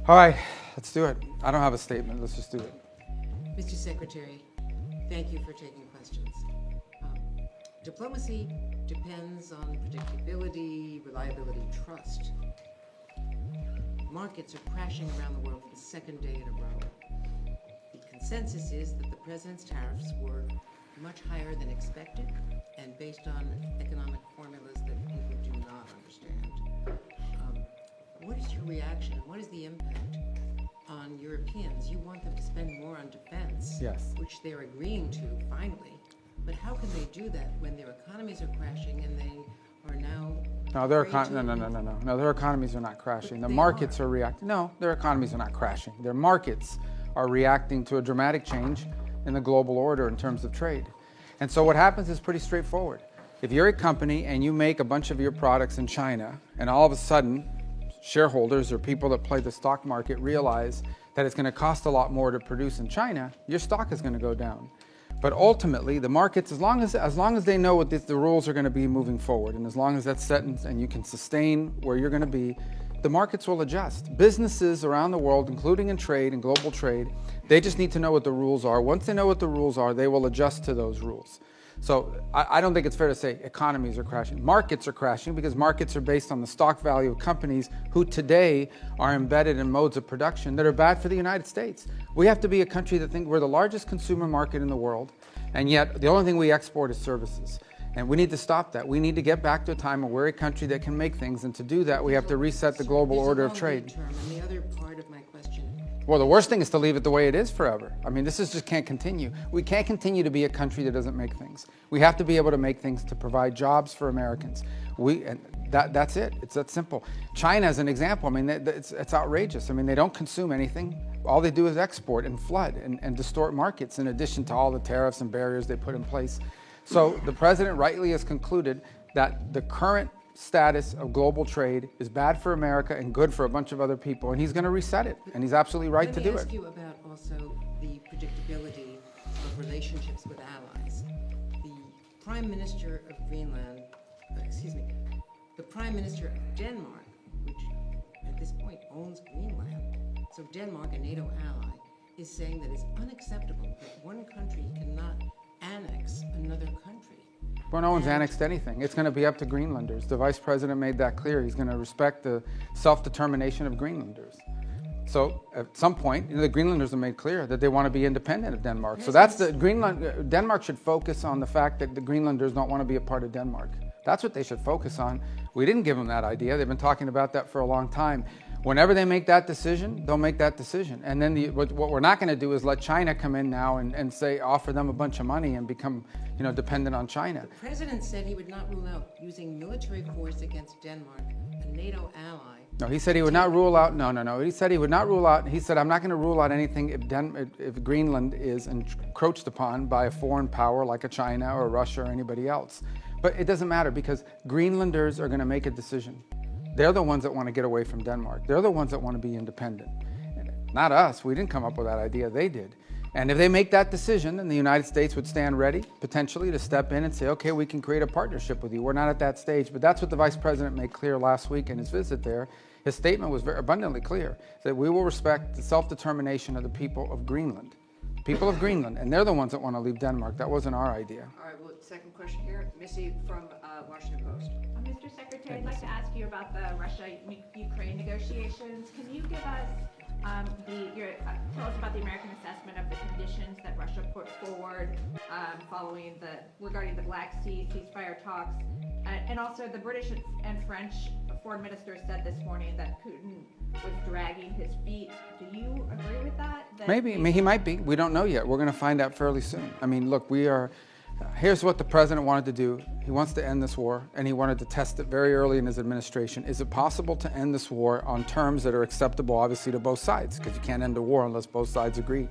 All right, let's do it. I don't have a statement. Let's just do it. Mr. Secretary, thank you for taking questions. Diplomacy depends on predictability, reliability, trust. Markets are crashing around the world for the second day in a row. The consensus is that the president's tariffs were much higher than expected and based on economic formulas that people do not understand. What is your reaction? What is the impact on Europeans? You want them to spend more on defense, Yes. which they're agreeing to finally. But how can they do that when their economies are crashing and they are now? No, their economies are not crashing. The They markets are reacting. No, their economies are not crashing. Their markets are reacting to a dramatic change in the global order in terms of trade. And so what happens is pretty straightforward. If you're a company and you make a bunch of your products in China, and all of a sudden shareholders or people that play the stock market realize that it's going to cost a lot more to produce in China, your stock is going to go down. But ultimately, the markets, as long as they know what the rules are going to be moving forward, and as long as that's set and you can sustain where you're going to be, the markets will adjust. Businesses around the world, including in trade and global trade, they just need to know what the rules are. Once they know what the rules are, they will adjust to those rules. So I don't think it's fair to say economies are crashing. Markets are crashing because markets are based on the stock value of companies who today are embedded in modes of production that are bad for the United States. We have to be a country that thinks we're the largest consumer market in the world, and yet the only thing we export is services. And we need to stop that. We need to get back to a time where we're a country that can make things, and to do that, we have to reset the global order of trade. And the other part of my question. Well, the worst thing is to leave it the way it is forever. I mean, this just can't continue. We can't continue to be a country that doesn't make things. We have to be able to make things to provide jobs for Americans. That's it. It's that simple. China is an example. I mean, it's outrageous. I mean, they don't consume anything. All they do is export and flood and distort markets, in addition to all the tariffs and barriers they put in place. So the president rightly has concluded that the current status of global trade is bad for America and good for a bunch of other people, and he's going to reset it, and he's absolutely right to do it. Let me ask you about also the predictability of relationships with allies. The Prime Minister of the Prime Minister of Denmark, which at this point owns Greenland, so Denmark, a NATO ally, is saying that it's unacceptable that one country cannot annex another country. Well, no one's annexed anything. It's going to be up to Greenlanders. The vice president made that clear. He's going to respect the self-determination of Greenlanders. So at some point, the Greenlanders have made clear that they want to be independent of Denmark. So that's Denmark should focus on the fact that the Greenlanders don't want to be a part of Denmark. That's what they should focus on. We didn't give them that idea. They've been talking about that for a long time. Whenever they make that decision, they'll make that decision. And then what we're not going to do is let China come in now and say, offer them a bunch of money and become, dependent on China. The president said he would not rule out using military force against Denmark, a NATO ally. No, he said he would not rule out. No. He said he would not rule out. He said, I'm not going to rule out anything if Greenland is encroached upon by a foreign power like a China or Russia or anybody else. But it doesn't matter, because Greenlanders are going to make a decision. They're the ones that want to get away from Denmark. They're the ones that want to be independent. Not us. We didn't come up with that idea. They did. And if they make that decision, then the United States would stand ready, potentially, to step in and say, okay, we can create a partnership with you. We're not at that stage. But that's what the vice president made clear last week in his visit there. His statement was very abundantly clear, that we will respect the self-determination of the people of Greenland. People of Greenland. And they're the ones that want to leave Denmark. That wasn't our idea. All right, well, second question here. Missy from Washington Post. Mr. Secretary, I'd like to ask you about the Russia-Ukraine negotiations. Can you give us tell us about the American assessment of the conditions that Russia put forward regarding the Black Sea ceasefire talks, and also the British and French foreign ministers said this morning that Putin was dragging his feet. Do you agree with that? Maybe. I mean, he might be. We don't know yet. We're going to find out fairly soon. I mean, look, here's what the president wanted to do. He wants to end this war, and he wanted to test it very early in his administration. Is it possible to end this war on terms that are acceptable, obviously, to both sides? Because you can't end a war unless both sides agree.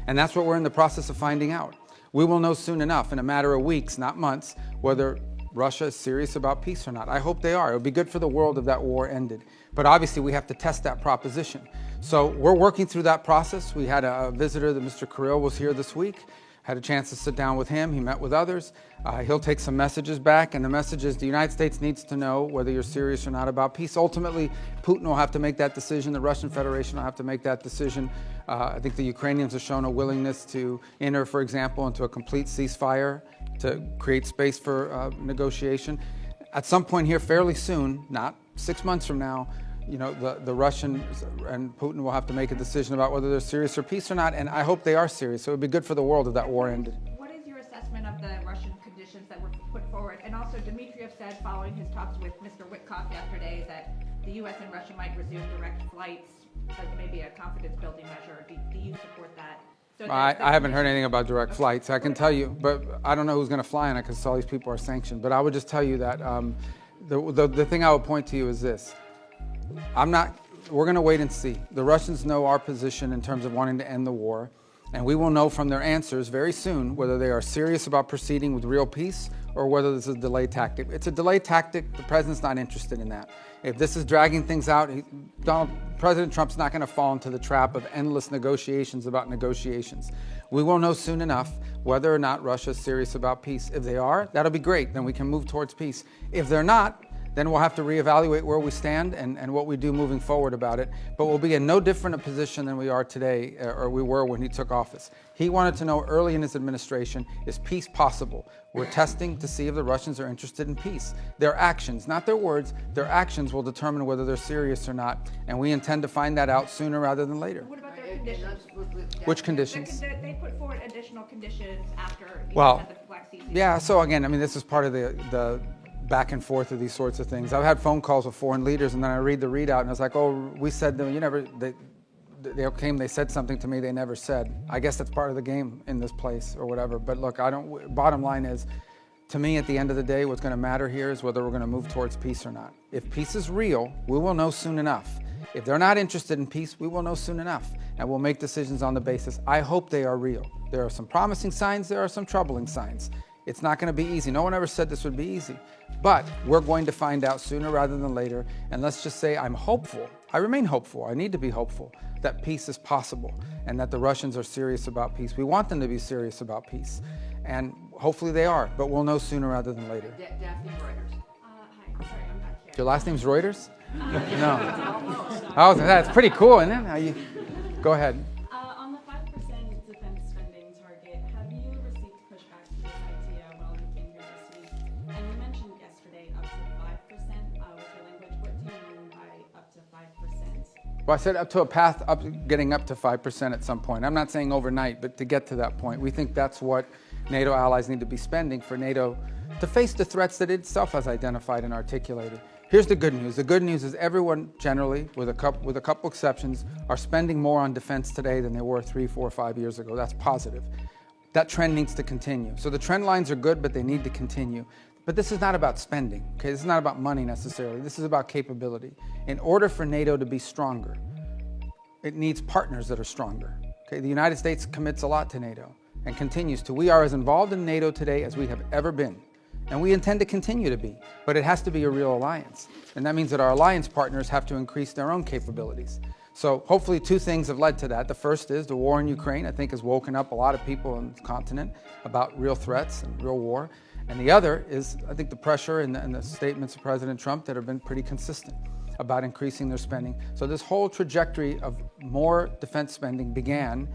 And that's what we're in the process of finding out. We will know soon enough, in a matter of weeks, not months, whether Russia is serious about peace or not. I hope they are. It would be good for the world if that war ended. But obviously, we have to test that proposition. So we're working through that process. We had a visitor, that Mr. Kirill was here this week. had a chance to sit down with him. He met with others. He'll take some messages back, and the message is the United States needs to know whether you're serious or not about peace. Ultimately, Putin will have to make that decision. The Russian Federation will have to make that decision. I think the Ukrainians have shown a willingness to enter, for example, into a complete ceasefire to create space for negotiation. At some point here, fairly soon, not 6 months from now, the Russians and Putin will have to make a decision about whether they're serious for peace or not, and I hope they are serious. So it would be good for the world if that war ended. What is your assessment of the Russian conditions that were put forward? And also, Dmitriev said following his talks with Mr. Witkoff yesterday that the U.S. and Russia might resume direct flights as maybe a confidence-building measure. Do you support that? So I haven't heard anything about direct flights. I can tell you, but I don't know who's going to fly on it because all these people are sanctioned. But I would just tell you that the thing I would point to you is this. We're going to wait and see. The Russians know our position in terms of wanting to end the war, and we will know from their answers very soon whether they are serious about proceeding with real peace or whether this is a delay tactic. It's a delay tactic. The president's not interested in that. If this is dragging things out, President Trump's not going to fall into the trap of endless negotiations about negotiations. We will know soon enough whether or not Russia is serious about peace. If they are, that'll be great. Then we can move towards peace. If they're not, then we'll have to reevaluate where we stand and what we do moving forward about it. But we'll be in no different a position than we are today, or we were when he took office. He wanted to know early in his administration, is peace possible? We're testing to see if the Russians are interested in peace. Their actions, not their words, their actions will determine whether they're serious or not. And we intend to find that out sooner rather than later. What about their conditions? Which conditions? They put forward additional conditions after Well, the Black Sea. Yeah, so again, this is part of the back and forth of these sorts of things. I've had phone calls with foreign leaders, and then I read the readout, and it's like, oh, we said that they said something to me they never said. I guess that's part of the game in this place or whatever. But look, bottom line is, to me, at the end of the day, what's going to matter here is whether we're going to move towards peace or not. If peace is real, we will know soon enough. If they're not interested in peace, we will know soon enough, and we'll make decisions on the basis. I hope they are real. There are some promising signs, there are some troubling signs. It's not going to be easy. No one ever said this would be easy. But we're going to find out sooner rather than later. And let's just say I'm hopeful. I remain hopeful. I need to be hopeful that peace is possible and that the Russians are serious about peace. We want them to be serious about peace. And hopefully they are. But we'll know sooner rather than later. Daphne Reuters. Hi, sorry, I'm back here. Your last name's Reuters? No. Oh, that's pretty cool, isn't it? Go ahead. On the 5% defense spending target, have you received pushback to this idea while you came here this week? And you mentioned yesterday up to 5% was your language. What do you mean by up to 5%? Well, I said up to a path getting up to 5% at some point. I'm not saying overnight, but to get to that point. We think that's what NATO allies need to be spending for NATO to face the threats that it itself has identified and articulated. Here's the good news. The good news is everyone generally, with a couple exceptions, are spending more on defense today than they were 3, 4, 5 years ago. That's positive. That trend needs to continue. So the trend lines are good, but they need to continue. But this is not about spending, okay? This is not about money necessarily. This is about capability. In order for NATO to be stronger, it needs partners that are stronger, okay? The United States commits a lot to NATO and continues to. We are as involved in NATO today as we have ever been. And we intend to continue to be, but it has to be a real alliance. And that means that our alliance partners have to increase their own capabilities. So hopefully 2 things have led to that. The first is the war in Ukraine, I think, has woken up a lot of people on the continent about real threats and real war. And the other is, I think, the pressure and the statements of President Trump that have been pretty consistent about increasing their spending. So this whole trajectory of more defense spending began,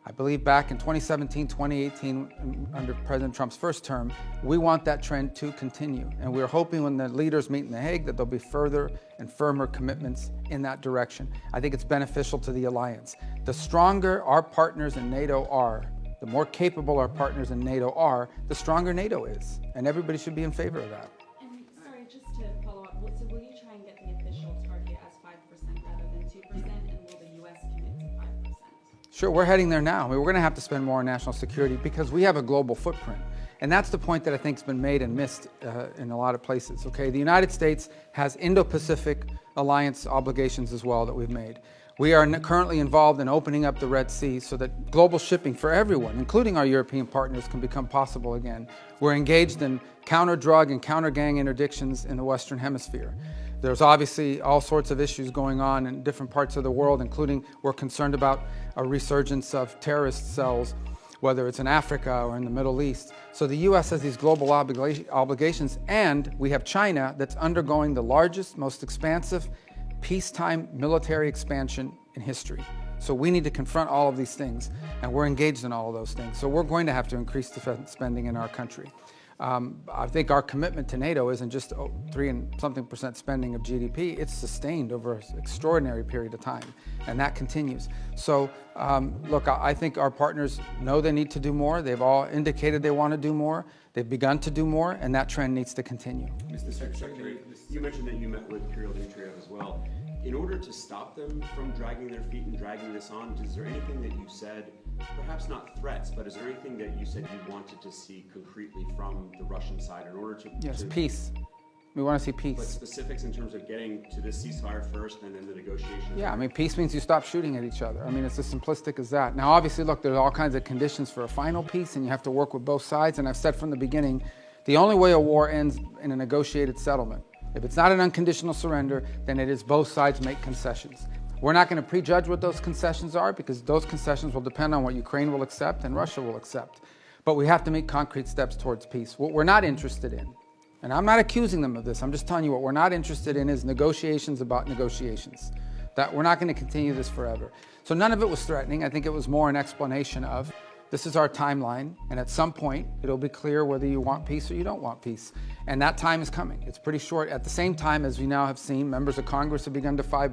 I believe, back in 2017, 2018, under President Trump's first term. We want that trend to continue. And we're hoping when the leaders meet in The Hague that there'll be further and firmer commitments in that direction. I think it's beneficial to the alliance. The stronger our partners in NATO are, the more capable our partners in NATO are, the stronger NATO is. And everybody should be in favor of that. And sorry, just to follow up, so will you try and get the official target as 5% rather than 2%, and will the U.S. commit to 5%? Sure, we're heading there now. We're going to have to spend more on national security because we have a global footprint. And that's the point that I think has been made and missed in a lot of places. Okay, the United States has Indo-Pacific alliance obligations as well that we've made. We are currently involved in opening up the Red Sea so that global shipping for everyone, including our European partners, can become possible again. We're engaged in counter-drug and counter-gang interdictions in the Western Hemisphere. There's obviously all sorts of issues going on in different parts of the world, including we're concerned about a resurgence of terrorist cells. whether it's in Africa or in the Middle East. So the U.S. has these global obligations, and we have China that's undergoing the largest, most expansive peacetime military expansion in history. So we need to confront all of these things, and we're engaged in all of those things. So we're going to have to increase defense spending in our country. I think our commitment to NATO isn't just 3% spending of GDP, it's sustained over an extraordinary period of time, and that continues. So look, I think our partners know they need to do more. They've all indicated they want to do more. They've begun to do more, and that trend needs to continue. Mr. Secretary, you mentioned that you met with Kirill Dmitriev as well. In order to stop them from dragging their feet and dragging this on, is there anything that you said, perhaps not threats, but is there anything that you said you wanted to see concretely from the Russian side in order to... Yes, peace. We want to see But peace. specifics in terms of getting to this ceasefire first and then the negotiations? Yeah, I mean, peace means you stop shooting at each other. I mean, it's as simplistic as that. Now, obviously, look, there's all kinds of conditions for a final peace, and you have to work with both sides. And I've said from the beginning, the only way a war ends in a negotiated settlement. If it's not an unconditional surrender, then it is both sides make concessions. We're not going to prejudge what those concessions are, because those concessions will depend on what Ukraine will accept and Russia will accept. But we have to make concrete steps towards peace. What we're not interested in, and I'm not accusing them of this, I'm just telling you what we're not interested in is negotiations about negotiations. That we're not going to continue this forever. So none of it was threatening. I think it was more an explanation of, this is our timeline, and at some point, it'll be clear whether you want peace or you don't want peace. And that time is coming. It's pretty short. At the same time, as we now have seen, members of Congress have begun to file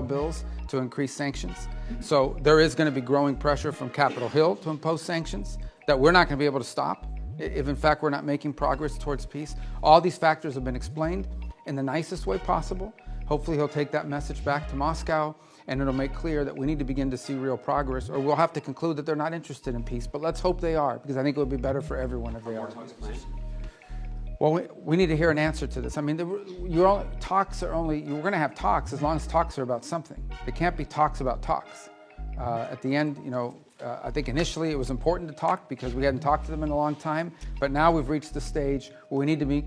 bills to increase sanctions. So there is going to be growing pressure from Capitol Hill to impose sanctions that we're not going to be able to stop if, in fact, we're not making progress towards peace. All these factors have been explained in the nicest way possible. Hopefully, he'll take that message back to Moscow, and it'll make clear that we need to begin to see real progress, or we'll have to conclude that they're not interested in peace. But let's hope they are, because I think it would be better for everyone if they are. Well, we need to hear an answer to this. I mean, talks are only, you're going to have talks as long as talks are about something. They can't be talks about talks. At the end, I think initially it was important to talk because we hadn't talked to them in a long time, but now we've reached the stage where we need to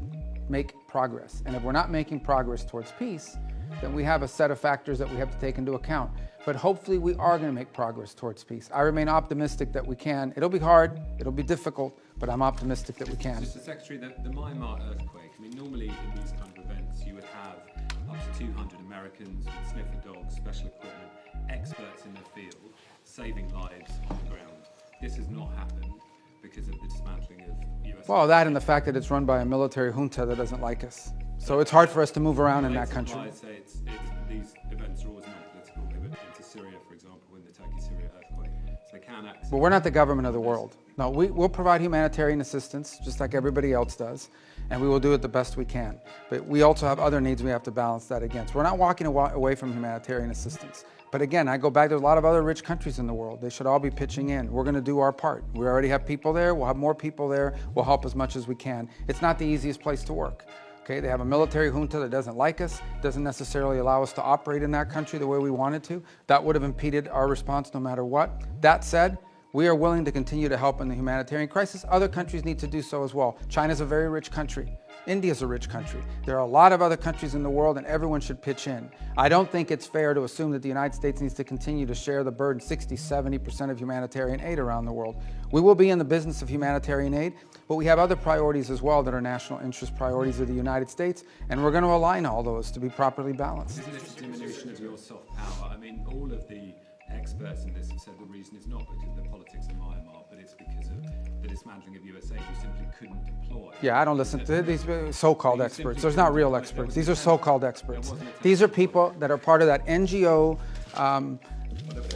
make progress. And if we're not making progress towards peace, then we have a set of factors that we have to take into account. But hopefully we are going to make progress towards peace. I remain optimistic that we can. It'll be hard, it'll be difficult, but I'm optimistic that we can. Mr. Secretary, the Myanmar earthquake, I mean, normally in these kind of events you would have up to 200 Americans with sniffer dogs, special equipment, experts in their field, saving lives on the ground. This has not happened because of the dismantling of US... Well, that and the fact that it's run by a military junta that doesn't like us. So it's hard for us to move around in that country. Say these events are always non-political. They went into Syria, for example, in the Turkey-Syria earthquake. So they can act... But we're not the government of the world. No, we'll provide humanitarian assistance, just like everybody else does, and we will do it the best we can. But we also have other needs we have to balance that against. We're not walking away from humanitarian assistance. But again, I go back to a lot of other rich countries in the world. They should all be pitching in. We're going to do our part. We already have people there. We'll have more people there. We'll help as much as we can. It's not the easiest place to work. Okay, they have a military junta that doesn't like us, doesn't necessarily allow us to operate in that country the way we wanted to. That would have impeded our response no matter what. That said, we are willing to continue to help in the humanitarian crisis. Other countries need to do so as well. China's a very rich country. India's a rich country. There are a lot of other countries in the world, and everyone should pitch in. I don't think it's fair to assume that the United States needs to continue to share the burden, 60-70% of humanitarian aid around the world. We will be in the business of humanitarian aid, but we have other priorities as well that are national interest priorities of the United States, and we're going to align all those to be properly balanced. Isn't it a diminution of your soft power? I mean, all of the experts in this have said the reason is not because of the politics of Myanmar, but it's because of the dismantling of USA you simply couldn't deploy. Yeah, I don't listen to these so-called experts. There's not real experts. These are so-called experts. These are people that are part of that NGO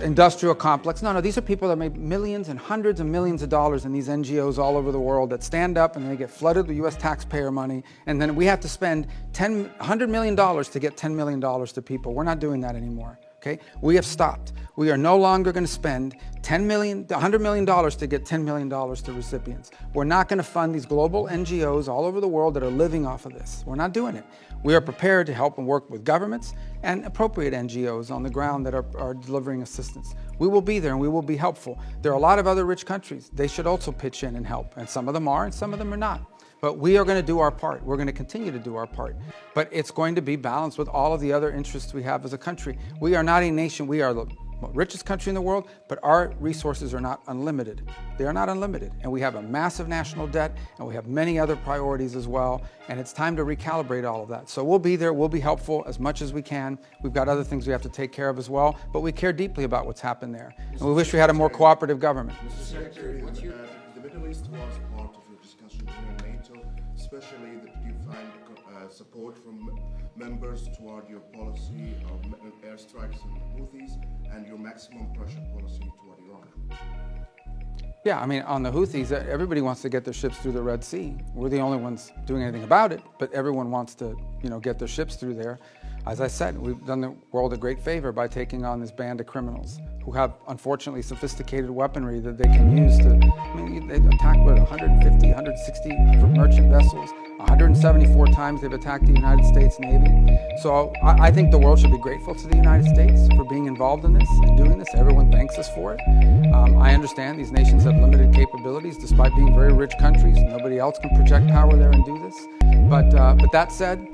industrial complex. No, these are people that make millions and hundreds of millions of dollars in these NGOs all over the world that stand up and they get flooded with U.S. taxpayer money, and then we have to spend $100 million to get $10 million to people. We're not doing that anymore. Okay? We have stopped. We are no longer going to spend $100 million to get $10 million to recipients. We're not going to fund these global NGOs all over the world that are living off of this. We're not doing it. We are prepared to help and work with governments and appropriate NGOs on the ground that are delivering assistance. We will be there and we will be helpful. There are a lot of other rich countries. They should also pitch in and help. And some of them are and some of them are not. But we are going to do our part. We're going to continue to do our part. But it's going to be balanced with all of the other interests we have as a country. We are not a nation. We are the richest country in the world, but our resources are not unlimited. They are not unlimited. And we have a massive national debt, and we have many other priorities as well. And it's time to recalibrate all of that. So we'll be there, we'll be helpful as much as we can. We've got other things we have to take care of as well, but we care deeply about what's happened there. And we wish we had a more cooperative government. Mr. Secretary, the Middle East was part of your discussion in NATO, especially that you find support from members toward your policy of airstrikes on the Houthis and your maximum pressure policy toward Iran. Yeah, I mean, on the Houthis, everybody wants to get their ships through the Red Sea. We're the only ones doing anything about it, but everyone wants to, get their ships through there. As I said, we've done the world a great favor by taking on this band of criminals who have, unfortunately, sophisticated weaponry that they can use to, they attacked, 150, 160 merchant vessels. 174 times they've attacked the United States Navy. So I think the world should be grateful to the United States for being involved in this and doing this. Everyone thanks us for it. I understand these nations have limited capabilities despite being very rich countries. Nobody else can project power there and do this. But that said,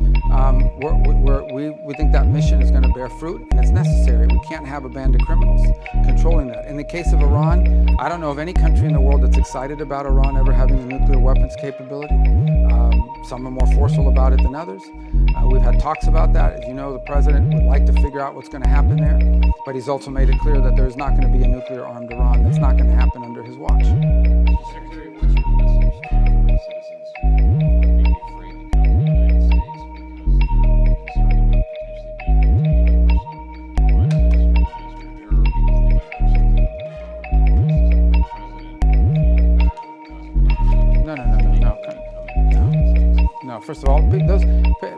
we think that mission is going to bear fruit and it's necessary. We can't have a band of criminals controlling that. In the case of Iran, I don't know of any country in the world that's excited about Iran ever having a nuclear weapons capability. Some are more forceful about it than others. We've had talks about that. As you know, the president would like to figure out what's going to happen there, but he's also made it clear that there's not going to be a nuclear-armed Iran. That's not going to happen under his watch. Secretary, what's your message to foreign citizens who may be afraid to come to the United States because they're concerned about potentially being detained or some violence from the No, first of all, those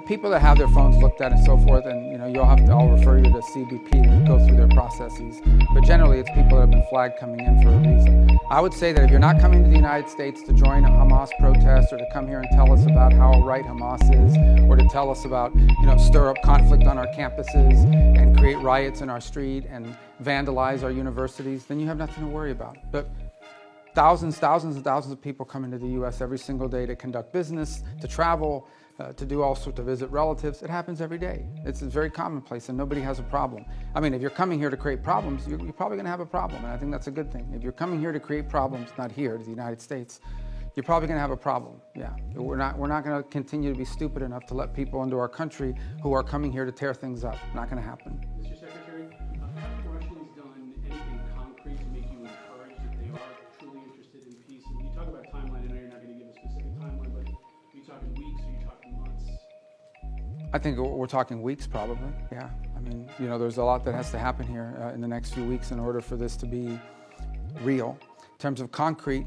people that have their phones looked at and so forth, and I'll refer you to CBP to go through their processes. But generally, it's people that have been flagged coming in for a reason. I would say that if you're not coming to the United States to join a Hamas protest or to come here and tell us about how right Hamas is, or to tell us about, stir up conflict on our campuses and create riots in our street and vandalize our universities, then you have nothing to worry about. But thousands and thousands of people come into the U.S. every single day to conduct business, to travel, to do all sorts, to visit relatives. It happens every day. It's very commonplace and nobody has a problem. I mean, if you're coming here to create problems, you're probably going to have a problem, and I think that's a good thing. If you're coming here to create problems, not here, to the United States, you're probably going to have a problem. Yeah, we're not going to continue to be stupid enough to let people into our country who are coming here to tear things up. Not going to happen. Mr. Secretary, have the Russians done anything concrete to make you encouraged that they are truly interested in peace? And when you talk about timeline, I know you're not going to give a specific timeline, but are you talking weeks or are you talking months? I think we're talking weeks probably, yeah. I mean, there's a lot that has to happen here in the next few weeks in order for this to be real. In terms of concrete,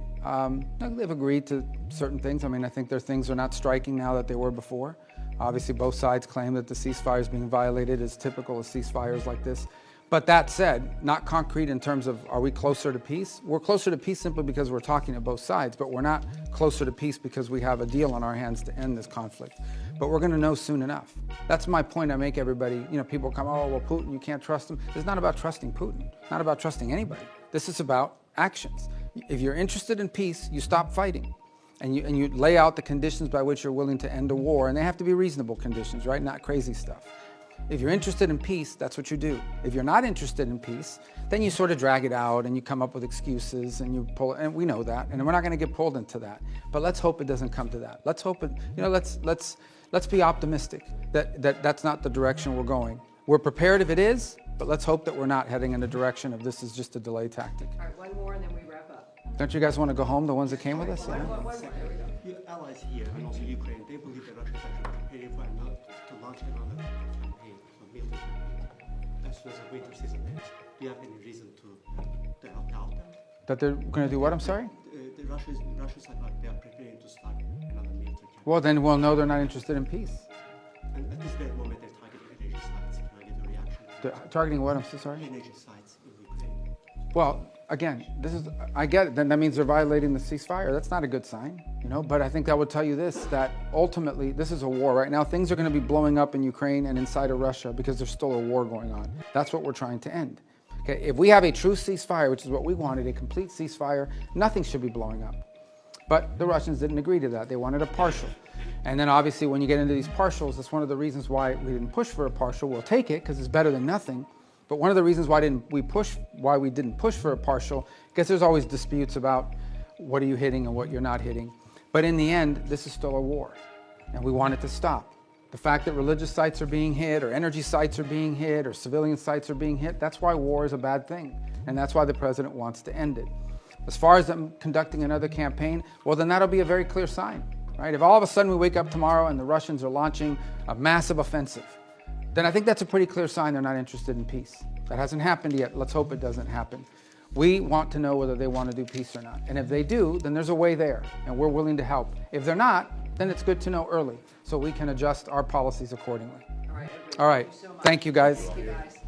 they've agreed to certain things. I mean, I think their things are not striking now that they were before. Obviously, both sides claim that the ceasefire is being violated, as typical of ceasefires like this. But that said, not concrete in terms of are we closer to peace? We're closer to peace simply because we're talking to both sides, but we're not closer to peace because we have a deal on our hands to end this conflict. But we're going to know soon enough. That's my point I make everybody. People come, oh, well, Putin, you can't trust him. It's not about trusting Putin, not about trusting anybody. This is about actions. If you're interested in peace, you stop fighting. And you lay out the conditions by which you're willing to end a war, and they have to be reasonable conditions, right? Not crazy stuff. If you're interested in peace, that's what you do. If you're not interested in peace, then you sort of drag it out and you come up with excuses and you pull, and we know that, and we're not going to get pulled into that. But let's hope it doesn't come to that. Let's hope it, let's be optimistic that that's not the direction we're going. We're prepared if it is, but let's hope that we're not heading in the direction of this is just a delay tactic. All right, one more and then we wrap up. Don't you guys want to go home, the ones that came with us? Yeah. One more, there we go. Your allies here and also Ukraine, they believe that Russia is actually preparing for to launch another campaign, so military campaign, as soon as the winter season ends. Do you have any reason to doubt them? That they're going to do what, I'm sorry? The Russians are like they are preparing to start another military campaign. Well, then we'll know they're not interested in peace. And at this very moment, they're targeting energy sites. Can I get a reaction? They're targeting what, I'm so sorry? Energy sites in Ukraine. Well, again, I get it. Then that means they're violating the ceasefire. That's not a good sign, But I think that would tell you this, that ultimately this is a war. Right now, things are going to be blowing up in Ukraine and inside of Russia because there's still a war going on. That's what we're trying to end. Okay, if we have a true ceasefire, which is what we wanted, a complete ceasefire, nothing should be blowing up. But the Russians didn't agree to that. They wanted a partial. And then obviously when you get into these partials, that's one of the reasons why we didn't push for a partial. We'll take it because it's better than nothing. But one of the reasons why we didn't push for a partial, because there's always disputes about what are you hitting and what you're not hitting. But in the end, this is still a war, and we want it to stop. The fact that religious sites are being hit, or energy sites are being hit, or civilian sites are being hit, that's why war is a bad thing, and that's why the president wants to end it. As far as them conducting another campaign, well, then that'll be a very clear sign, right? If all of a sudden we wake up tomorrow and the Russians are launching a massive offensive, then I think that's a pretty clear sign they're not interested in peace. That hasn't happened yet. Let's hope it doesn't happen. We want to know whether they want to do peace or not. And if they do, then there's a way there, and we're willing to help. If they're not, then it's good to know early so we can adjust our policies accordingly. All right, everybody, All right. thank you so much. Thank you, guys. Thank you, guys.